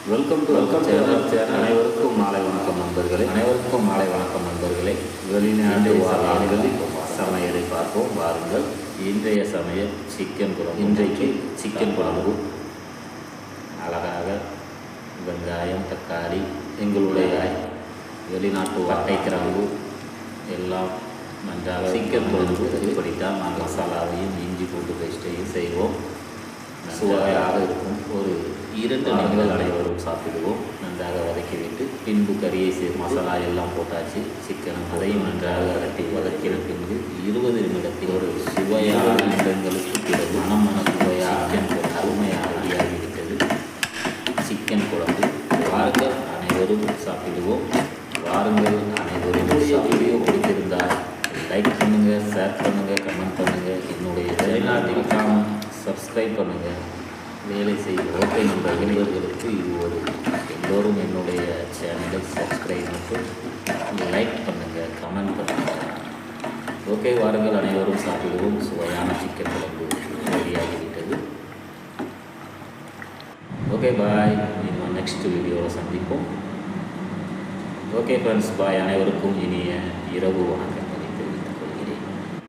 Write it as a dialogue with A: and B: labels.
A: Welcome to channel. அனைவருக்கும் மாலை வணக்கம் நண்பர்களே. வெளிநாட்டு வாராளிகள் சமையலை பார்ப்போம் வாருங்கள். இன்றைய சமையல் சிக்கன் குழம்பு. அழகாக வெங்காயம், தக்காளி, எங்களுடைய வெளிநாட்டு வட்டை கிராம்பு எல்லாம் நன்றாக சிக்கன் குழம்பு இப்படித்தான் நாங்கள் மசாலாவையும் இஞ்சி பூண்டு பேஸ்ட்டையும் செய்வோம். சுவையாக இருக்கும். ஒரு 2 நிமிடங்கள் அனைவரும் சாப்பிடுவோம். நன்றாக வதக்கிவிட்டு பின்பு கறியை மசாலா எல்லாம் போட்டாச்சு. சிக்கனும் அதையும் நன்றாக வதக்கின பின்பு 20 நிமிடத்தில் ஒரு சுவையான நிமிடங்களுக்கு பிறகு மணமான சுவையாக அருமையாக ரெடியாகிவிட்டது சிக்கன் குழம்பு. வாருங்கள் அனைவரும் சாப்பிடுவோம். வீடியோ பிடித்திருந்தால் லைக் பண்ணுங்கள், ஷேர் பண்ணுங்கள், கமெண்ட் பண்ணுங்கள். என்னுடைய வெளிநாட்டிற்கான சப்ஸ்கிரைப் பண்ணுங்கள். வேலை செய்யும் ஓகே நண்பர்களுக்கு இது ஒரு எல்லோரும் என்னுடைய சேனலை சப்ஸ்கிரைப் மற்றும் லைக் பண்ணுங்கள், கமெண்ட் பண்ணுங்கள். ஓகே, வாருங்கள் அனைவரும் சாப்பிடுவோம். சுவையான சிக்கன் குழம்பு ரெடியாகிவிட்டது. ஓகே, பாய். இன்னும் நெக்ஸ்ட் வீடியோவில் சந்திப்போம். ஓகே ஃப்ரெண்ட்ஸ், பாய். அனைவருக்கும் இனிய இரவு வணக்கம்.